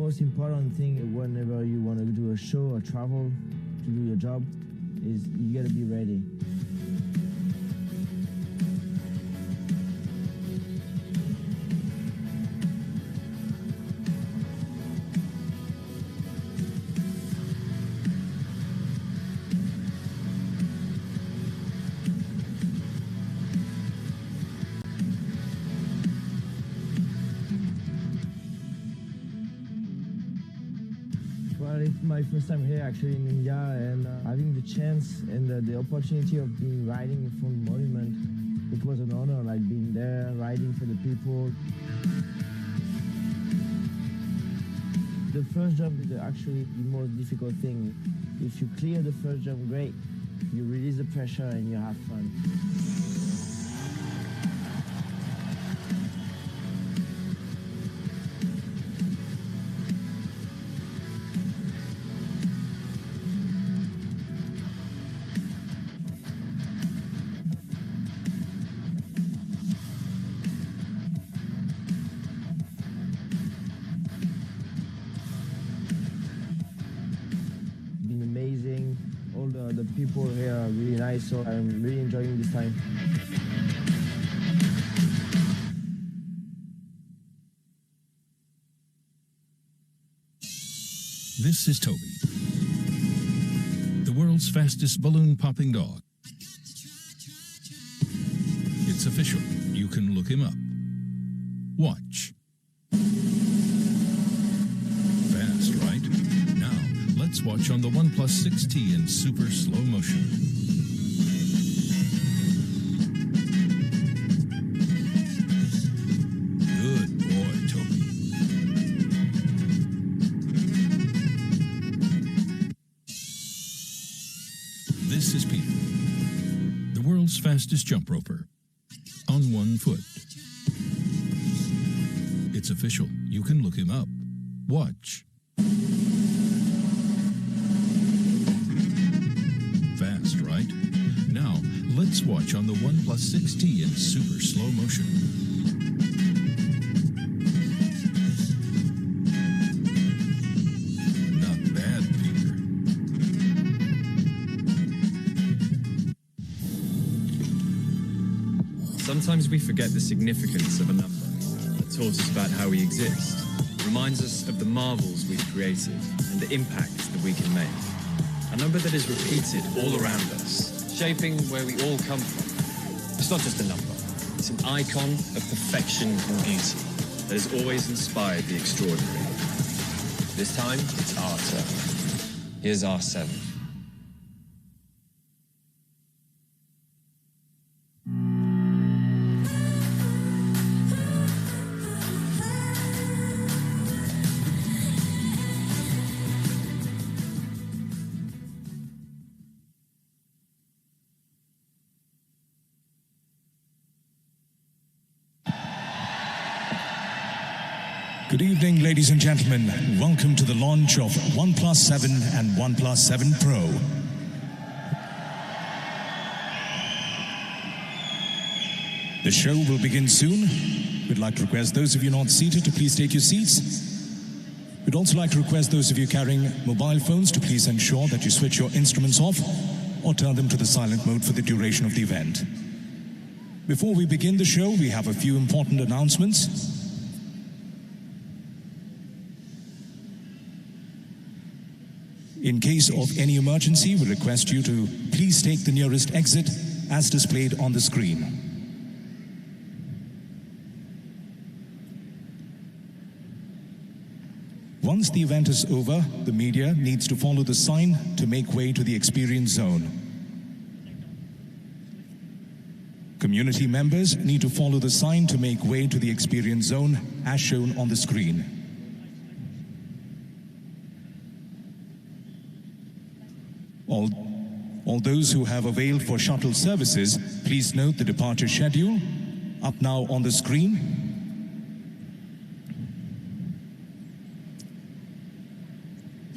most important thing whenever you want to do a show or travel to do your job is you gotta be ready. Well, it's my first time here actually in India, and having the chance and the opportunity of being riding in front of the monument, it was an honor, like being there, riding for the people. The first jump is actually the most difficult thing. If you clear the first jump, great. You release the pressure and you have fun. Amazing. All the people here are really nice, so I'm really enjoying this time. This is Toby, the world's fastest balloon popping dog. It's official. You can look him up. Watch. Fast, right? Now, let's watch on the OnePlus 6T in super slow motion. Good boy, Toby. This is Peter, the world's fastest jump roper, on one foot. It's official. You can look him up. Watch. Fast, right? Now, let's watch on the OnePlus 6T in super slow motion. Not bad, Peter. Sometimes we forget the significance of a number that taught us about how we exist, reminds us of the marvels we've created and the impact that we can make. A number that is repeated all around us, shaping where we all come from. It's not just a number, it's an icon of perfection and beauty that has always inspired the extraordinary. This time, it's our turn. Here's our 7. Good evening, ladies and gentlemen. Welcome to the launch of OnePlus 7 and OnePlus 7 Pro. The show will begin soon. We'd like to request those of you not seated to please take your seats. We'd also like to request those of you carrying mobile phones to please ensure that you switch your instruments off or turn them to the silent mode for the duration of the event. Before we begin the show, we have a few important announcements. In case of any emergency, we request you to please take the nearest exit as displayed on the screen. Once the event is over, the media needs to follow the sign to make way to the experience zone. Community members need to follow the sign to make way to the experience zone as shown on the screen. All those who have availed for shuttle services, please note the departure schedule, up now on the screen.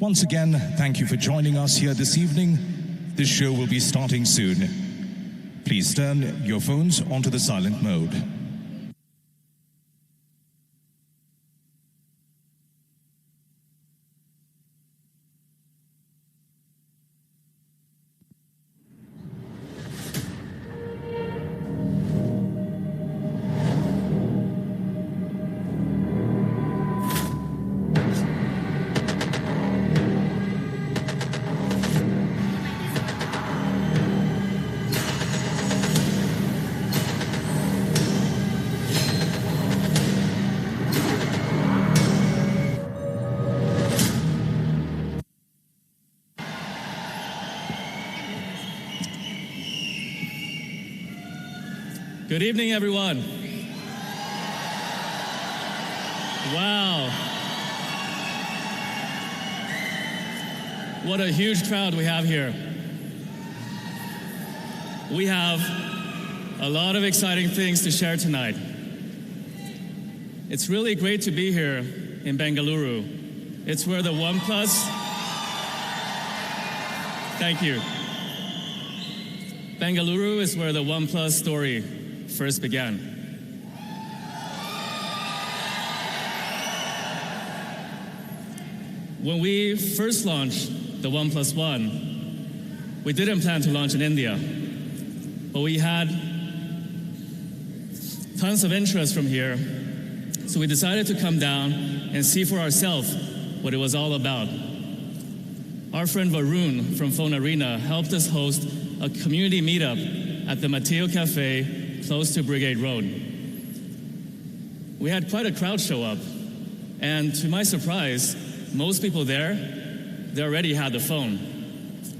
Once again, thank you for joining us here this evening. This show will be starting soon. Please turn your phones onto the silent mode. Good evening, everyone. Wow. What a huge crowd we have here. We have a lot of exciting things to share tonight. It's really great to be here in Bengaluru. It's where the OnePlus... Thank you. Bengaluru is where the OnePlus story first began. When we first launched the OnePlus One, we didn't plan to launch in India, but we had tons of interest from here, so we decided to come down and see for ourselves what it was all about. Our friend Varun from Phone Arena helped us host a community meetup at the Mateo Cafe close to Brigade Road. We had quite a crowd show up, and to my surprise, most people there, they already had the phone.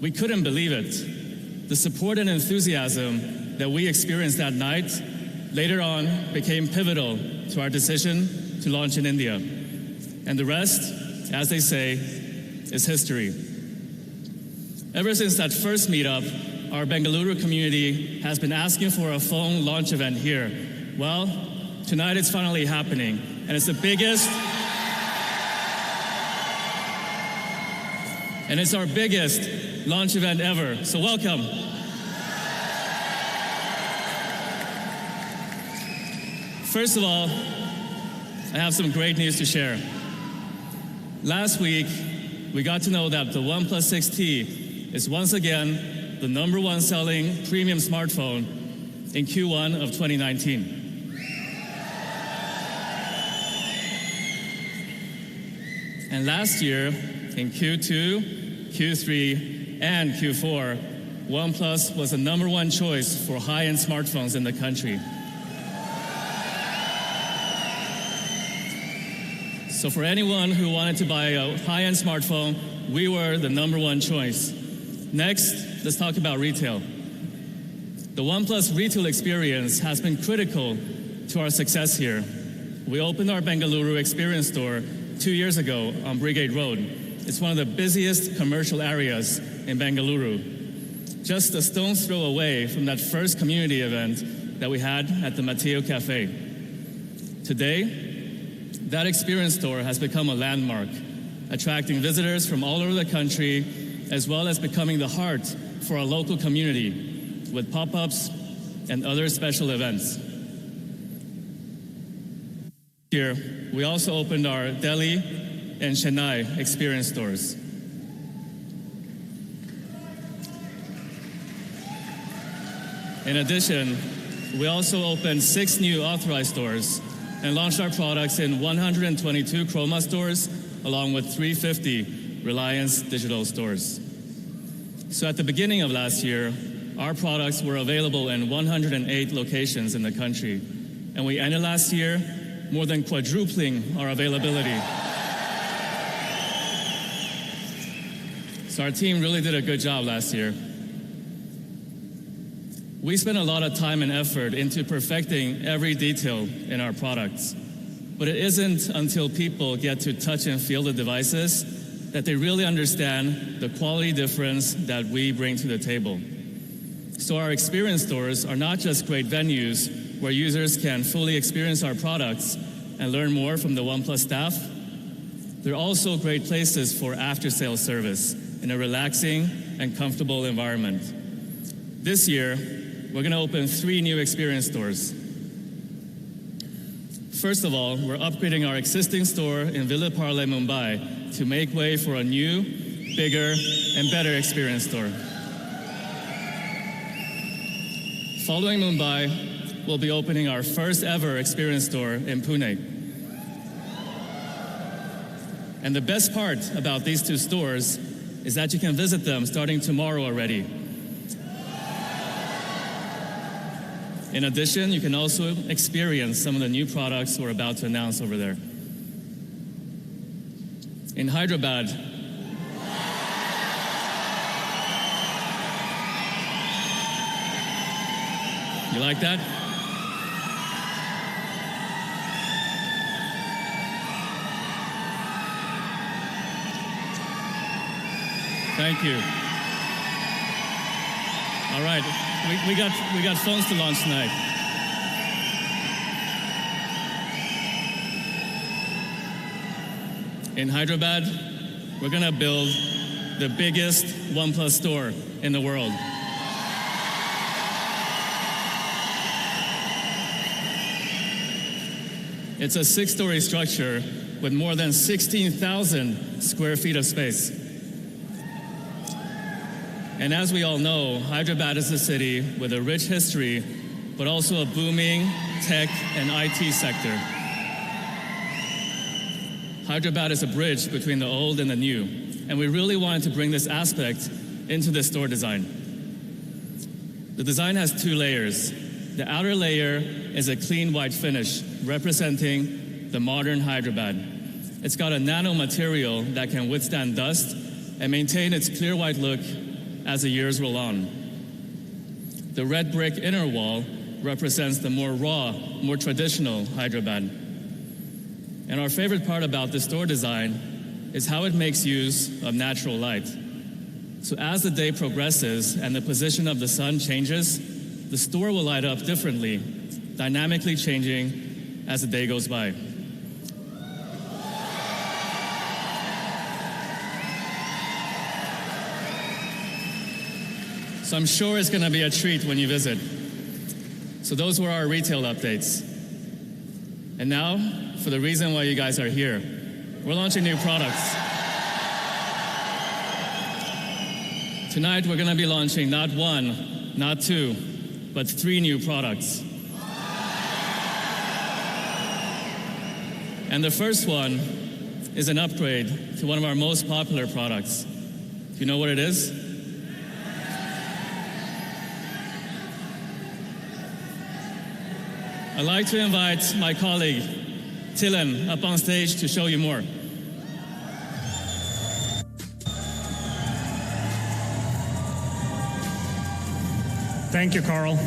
We couldn't believe it. The support and enthusiasm that we experienced that night later on became pivotal to our decision to launch in India. And the rest, as they say, is history. Ever since that first meetup, our Bengaluru community has been asking for a phone launch event here. Well, tonight it's finally happening, and it's the biggest, and it's our biggest launch event ever, so welcome. First of all, I have some great news to share. Last week, we got to know that the OnePlus 6T is once again the #1 selling premium smartphone in Q1 of 2019. And last year, in Q2, Q3, and Q4, OnePlus was the #1 choice for high-end smartphones in the country. So for anyone who wanted to buy a high-end smartphone, we were the #1 choice. Next, let's talk about retail. The OnePlus retail experience has been critical to our success here. We opened our Bengaluru experience store 2 years ago on Brigade Road. It's one of the busiest commercial areas in Bengaluru, just a stone's throw away from that first community event that we had at the Mateo Cafe. Today, that experience store has become a landmark, attracting visitors from all over the country, as well as becoming the heart for our local community with pop-ups and other special events. Here, we also opened our Delhi and Chennai experience stores. In addition, we also opened 6 new authorized stores and launched our products in 122 Chroma stores, along with 350 Reliance Digital stores. So at the beginning of last year, our products were available in 108 locations in the country, and we ended last year more than quadrupling our availability. So our team really did a good job last year. We spent a lot of time and effort into perfecting every detail in our products, but it isn't until people get to touch and feel the devices that they really understand the quality difference that we bring to the table. So our experience stores are not just great venues where users can fully experience our products and learn more from the OnePlus staff. They're also great places for after-sales service in a relaxing and comfortable environment. This year, we're going to open 3 new experience stores. First of all, we're upgrading our existing store in Villa Parle, Mumbai, to make way for a new, bigger, and better experience store. Following Mumbai, we'll be opening our first ever experience store in Pune. And the best part about these 2 stores is that you can visit them starting tomorrow already. In addition, you can also experience some of the new products we're about to announce over there. In Hyderabad, you like that? Thank you. All right, we got phones to launch tonight. In Hyderabad, we're gonna build the biggest OnePlus store in the world. It's a 6-story structure with more than 16,000 square feet of space. And as we all know, Hyderabad is a city with a rich history, but also a booming tech and IT sector. Hyderabad is a bridge between the old and the new, and we really wanted to bring this aspect into the store design. The design has 2 layers. The outer layer is a clean white finish, representing the modern Hyderabad. It's got a nano material that can withstand dust and maintain its clear white look as the years roll on. The red brick inner wall represents the more raw, more traditional Hyderabad. And our favorite part about the store design is how it makes use of natural light. So as the day progresses and the position of the sun changes, the store will light up differently, dynamically changing as the day goes by. So I'm sure it's going to be a treat when you visit. So those were our retail updates. And now, for the reason why you guys are here, we're launching new products. Tonight, we're going to be launching not 1, not 2, but 3 new products. And the first one is an upgrade to one of our most popular products. Do you know what it is? I'd like to invite my colleague, Tillen, up on stage to show you more. Thank you, Carl.